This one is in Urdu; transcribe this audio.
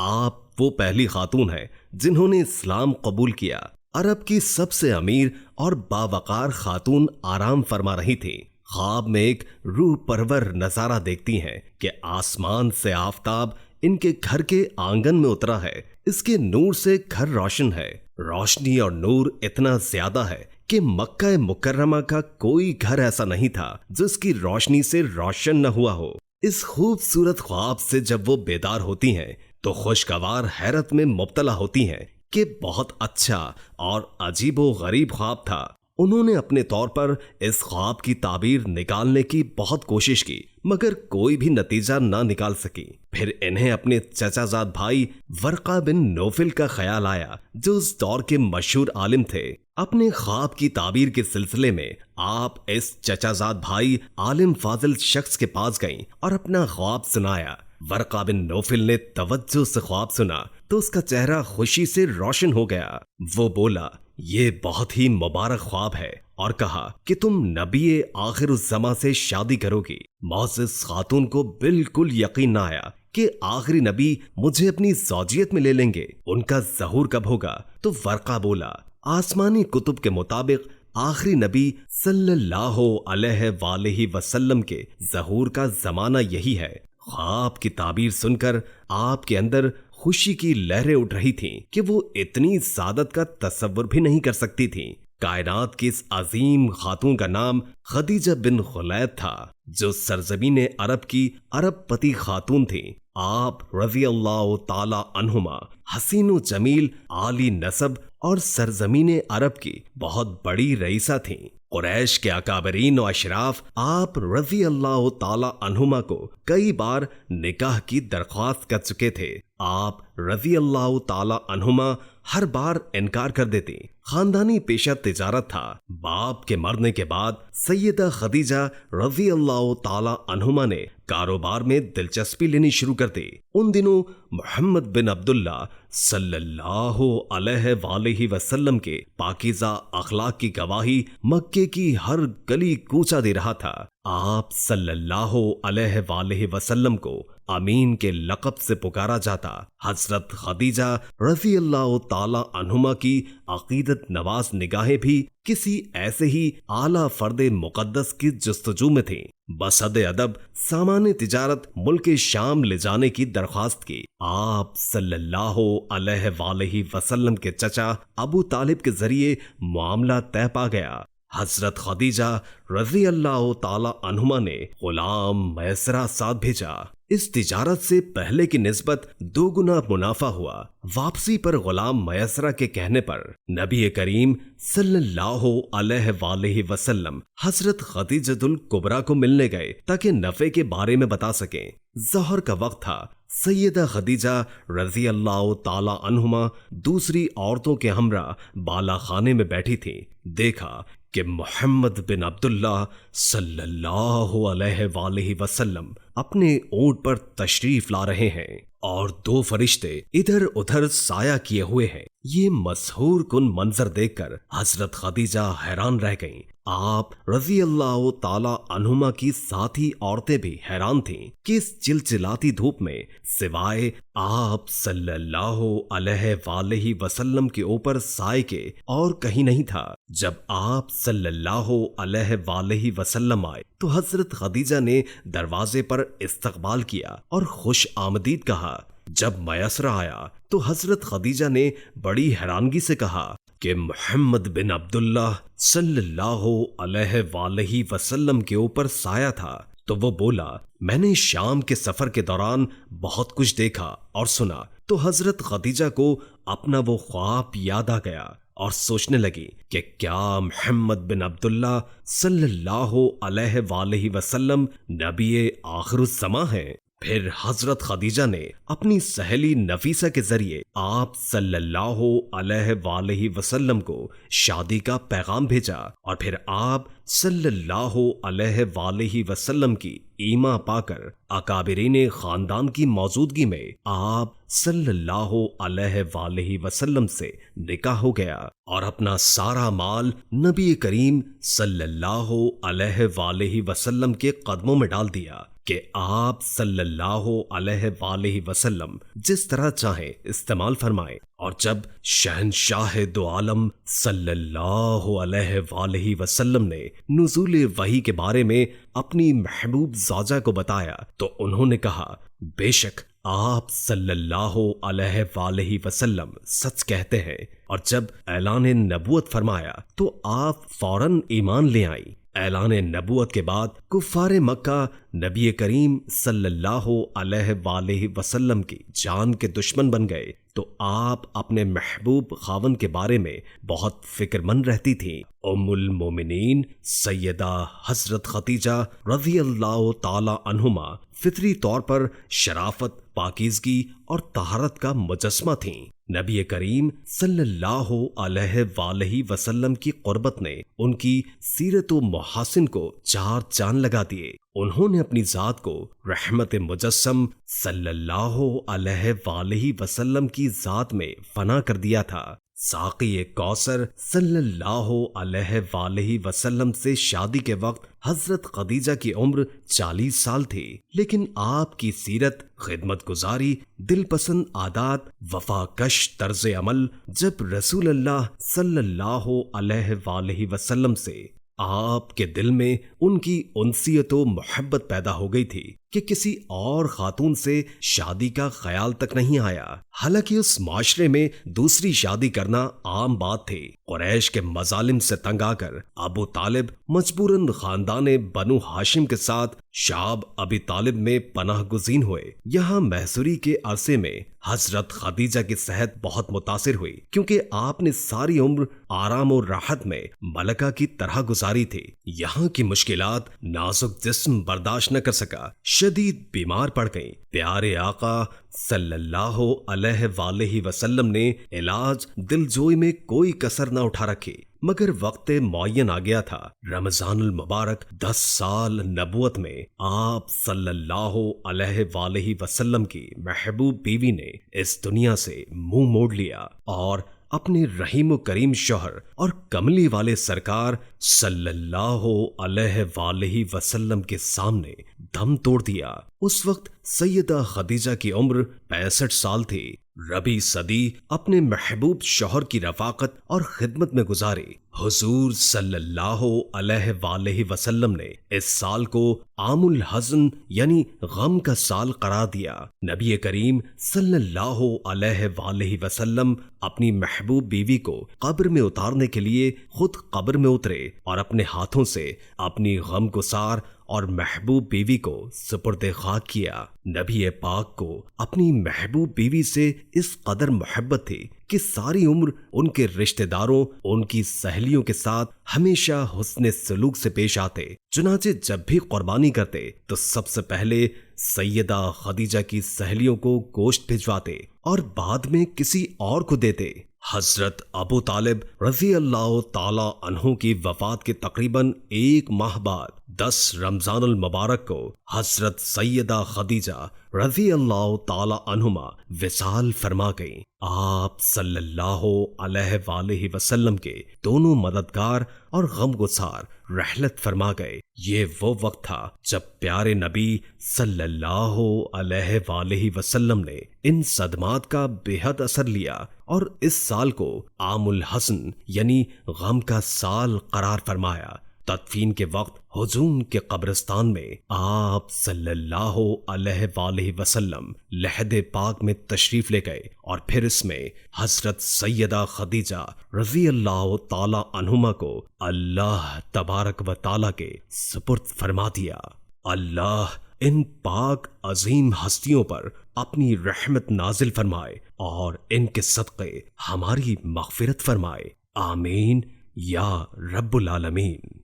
آپ وہ پہلی خاتون ہیں جنہوں نے اسلام قبول کیا۔ عرب کی سب سے امیر اور باوقار خاتون آرام فرما رہی تھی۔ خواب میں ایک روح پرور نظارہ دیکھتی ہیں کہ آسمان سے آفتاب ان کے گھر کے آنگن میں اترا ہے۔ اس کے نور سے گھر روشن ہے۔ روشنی اور نور اتنا زیادہ ہے کہ مکہ مکرمہ کا کوئی گھر ایسا نہیں تھا جس کی روشنی سے روشن نہ ہوا ہو۔ اس خوبصورت خواب سے جب وہ بیدار ہوتی ہیں تو خوشگوار حیرت میں مبتلا ہوتی ہیں کہ بہت اچھا اور عجیب و غریب خواب تھا۔ انہوں نے اپنے طور پر اس خواب کی تعبیر نکالنے کی بہت کوشش کی مگر کوئی بھی نتیجہ نہ نکال سکی۔ پھر انہیں اپنے چچا زاد بھائی ورقہ بن نوفل کا خیال آیا جو اس دور کے مشہور عالم تھے۔ اپنے خواب کی تعبیر کے سلسلے میں آپ اس چچا زاد بھائی عالم فاضل شخص کے پاس گئیں اور اپنا خواب سنایا۔ ورقہ بن نوفل نے توجہ سے خواب سنا تو اس کا چہرہ خوشی سے روشن ہو گیا۔ وہ بولا، یہ بہت ہی مبارک خواب ہے، اور کہا کہ تم نبی آخر الزماں سے شادی کرو گی۔ معزز خاتون کو بالکل یقین نہ آیا کہ آخری نبی مجھے اپنی زوجیت میں لے لیں گے، ان کا ظہور کب ہوگا؟ تو ورقہ بولا، آسمانی کتب کے مطابق آخری نبی صلی اللہ علیہ وآلہ وسلم کے ظہور کا زمانہ یہی ہے۔ خواب کی تعبیر سن کر آپ کے اندر خوشی کی لہریں اٹھ رہی تھیں کہ وہ اتنی سعادت کا تصور بھی نہیں کر سکتی تھیں۔ کائنات کی اس عظیم خاتون کا نام خدیجہ بن خلید تھا جو سرزمین عرب کی عرب پتی خاتون تھیں۔ آپ رضی اللہ تعالی عنہما حسین و جمیل عالی نسب اور سرزمین عرب کی بہت بڑی رئیسہ تھیں۔ قریش کے اکابرین و اشراف آپ رضی اللہ تعالی عنہما کو کئی بار نکاح کی درخواست کر چکے تھے۔ آپ رضی اللہ تعالی عنہما ہر بار انکار کر دیتے۔ خاندانی پیشہ تجارت تھا۔ باپ کے مرنے کے بعد سیدہ خدیجہ رضی اللہ تعالی عنہما نے کاروبار میں دلچسپی لینی شروع کر دی۔ ان دنوں محمد بن عبداللہ صلی اللہ علیہ وآلہ وسلم کے پاکیزہ اخلاق کی گواہی مکے کی ہر گلی کوچہ دے رہا تھا۔ آپ صلی اللہ علیہ وآلہ وسلم کو امین کے لقب سے پکارا جاتا۔ حضرت خدیجہ رضی اللہ تعالی عنہما کی عقیدت نواز نگاہیں بھی کسی ایسے ہی اعلیٰ فرد مقدس کی جستجو میں تھیں۔ بصد ادب سامان تجارت ملک شام لے جانے کی درخواست کی۔ آپ صلی اللہ علیہ وآلہ وسلم کے چچا ابو طالب کے ذریعے معاملہ طے پا گیا۔ حضرت خدیجہ رضی اللہ تعالی عنہما نے غلام میسرہ ساتھ بھیجا۔ اس تجارت سے پہلے کی نسبت 2 گنا منافع ہوا۔ واپسی پر غلام میسرہ کے کہنے پر نبی کریم صلی اللہ علیہ وآلہ وسلم حضرت خدیجہ الکبریٰ کو ملنے گئے تاکہ نفع کے بارے میں بتا سکیں۔ ظہر کا وقت تھا۔ سیدہ خدیجہ رضی اللہ تعالی عنہما دوسری عورتوں کے ہمراہ بالا خانے میں بیٹھی تھیں۔ دیکھا کہ محمد بن عبداللہ صلی اللہ علیہ وآلہ وسلم اپنے اونٹ پر تشریف لا رہے ہیں اور 2 فرشتے ادھر ادھر سایہ کیے ہوئے ہیں۔ یہ مسحور کن منظر دیکھ کر حضرت خدیجہ حیران رہ گئیں۔ آپ رضی اللہ تعالی عنہما کی ساتھی عورتیں بھی حیران تھیں کہ اس چلچلاتی دھوپ میں سوائے آپ صلی اللہ علیہ وآلہ وسلم کے اوپر سائے کے اور کہیں نہیں تھا۔ جب آپ صلی اللہ علیہ وآلہ وسلم آئے تو حضرت خدیجہ نے دروازے پر استقبال کیا اور خوش آمدید کہا۔ جب میسرہ آیا تو حضرت خدیجہ نے بڑی حیرانگی سے کہا کہ محمد بن عبداللہ صلی اللہ علیہ وآلہ وسلم کے اوپر سایہ تھا۔ تو وہ بولا، میں نے شام کے سفر کے دوران بہت کچھ دیکھا اور سنا۔ تو حضرت خدیجہ کو اپنا وہ خواب یاد آ گیا اور سوچنے لگی کہ کیا محمد بن عبداللہ صلی اللہ علیہ وآلہ وسلم نبی آخر الزماں ہیں۔ پھر حضرت خدیجہ نے اپنی سہیلی نفیسہ کے ذریعے آپ صلی اللہ علیہ وآلہ وسلم کو شادی کا پیغام بھیجا اور پھر آپ صلی اللہ علیہ وآلہ وسلم کی ایما پا کر اکابرین خاندان کی موجودگی میں آپ صلی اللہ علیہ وآلہ وسلم سے نکاح ہو گیا اور اپنا سارا مال نبی کریم صلی اللہ علیہ وآلہ وسلم کے قدموں میں ڈال دیا۔ کہ آپ صلی اللہ علیہ وآلہ وسلم جس طرح چاہیں استعمال فرمائیں، اور جب شہنشاہ دو عالم صلی اللہ علیہ وآلہ وسلم نے نزول وحی کے بارے میں اپنی محبوب زوجہ کو بتایا تو انہوں نے کہا بے شک آپ صلی اللہ علیہ وآلہ وسلم سچ کہتے ہیں، اور جب اعلان نبوت فرمایا تو آپ فوراً ایمان لے آئیں۔ اعلان نبوت کے بعد کفار مکہ نبی کریم صلی اللہ علیہ وآلہ وسلم کی جان کے دشمن بن گئے تو آپ اپنے محبوب خاوند کے بارے میں بہت فکر مند رہتی تھیں۔ ام المومنین سیدہ حضرت خدیجہ رضی اللہ تعالی عنہما فطری طور پر شرافت، پاکیزگی اور طہارت کا مجسمہ تھیں۔ نبی کریم صلی اللہ علیہ وآلہ وسلم کی قربت نے ان کی سیرت و محاسن کو چار چاند لگا دیے۔ انہوں نے اپنی ذات کو رحمت مجسم صلی اللہ علیہ وآلہ وسلم کی ذات میں فنا کر دیا تھا۔ ساقی کوثر صلی اللہ علیہ وآلہ وسلم سے شادی کے وقت حضرت خدیجہ کی عمر 40 سال تھی، لیکن آپ کی سیرت، خدمت گزاری، دل پسند عادات، وفا کش طرز عمل جب رسول اللہ صلی اللہ علیہ وآلہ وسلم سے آپ کے دل میں ان کی انسیت و محبت پیدا ہو گئی تھی کہ کسی اور خاتون سے شادی کا خیال تک نہیں آیا۔ حالانکہ اس معاشرے میں دوسری شادی کرنا عام بات تھی۔ قریش کے مظالم سے تنگ آ کر ابو طالب مجبوراً خاندان بنو ہاشم کے ساتھ شعب ابی طالب میں پناہ گزین ہوئے۔ یہاں محصوری کے عرصے میں حضرت خدیجہ کی صحت بہت متاثر ہوئی، کیونکہ آپ نے ساری عمر آرام و راحت میں ملکہ کی طرح گزاری تھی۔ یہاں کی مشکلات نازک جسم برداشت نہ کر سکا، شدید بیمار پڑ گئیں۔ پیارے آقا صلی اللہ علیہ وآلہ وسلم نے علاج دلجوئی میں کوئی کسر نہ اٹھا رکھی، مگر وقت معین آ گیا تھا۔ رمضان المبارک 10 سال نبوت میں آپ صلی اللہ علیہ وآلہ وسلم کی محبوب بیوی نے اس دنیا سے منہ موڑ لیا اور اپنے رحیم و کریم شوہر اور کملی والے سرکار صلی اللہ علیہ وآلہ وسلم کے سامنے دم توڑ دیا۔ اس وقت سیدہ خدیجہ کی عمر 65 سال تھی۔ ربیع صدی اپنے محبوب شوہر کی رفاقت اور خدمت میں گزاری۔ حضور صلی اللہ علیہ وآلہ وسلم نے اس سال کو عام الحزن یعنی غم کا سال قرار دیا۔ نبی کریم صلی اللہ علیہ وآلہ وسلم اپنی محبوب بیوی کو قبر میں اتارنے کے لیے خود قبر میں اترے اور اپنے ہاتھوں سے اپنی غم گسار اور محبوب بیوی کو سپرد خاک کیا۔ نبی پاک کو اپنی محبوب بیوی سے اس قدر محبت تھی کہ ساری عمر ان کے رشتہ داروں، ان کی سہیلیوں کے ساتھ ہمیشہ حسن سلوک سے پیش آتے۔ چنانچہ جب بھی قربانی کرتے تو سب سے پہلے سیدہ خدیجہ کی سہیلیوں کو گوشت بھجواتے اور بعد میں کسی اور کو دیتے۔ حضرت ابو طالب رضی اللہ تعالی عنہ کی وفات کے تقریباً 1 ماہ بعد 10 رمضان المبارک کو حضرت سیدہ خدیجہ رضی اللہ تعالی عنہما وصال فرما گئیں۔ آپ صلی اللہ علیہ وآلہ وسلم کے دونوں مددگار اور غم گسار رحلت فرما گئے۔ یہ وہ وقت تھا جب پیارے نبی صلی اللہ علیہ وآلہ وسلم نے ان صدمات کا بے حد اثر لیا اور اس سال کو عام الحزن یعنی غم کا سال قرار فرمایا۔ تدفین کے وقت حجون کے قبرستان میں آپ صلی اللہ علیہ وآلہ وسلم لحد پاک میں تشریف لے گئے اور پھر اس میں حضرت سیدہ خدیجہ رضی اللہ تعالی عنہما کو اللہ تبارک و تعالی کے سپرد فرما دیا۔ اللہ ان پاک عظیم ہستیوں پر اپنی رحمت نازل فرمائے اور ان کے صدقے ہماری مغفرت فرمائے، آمین یا رب العالمین۔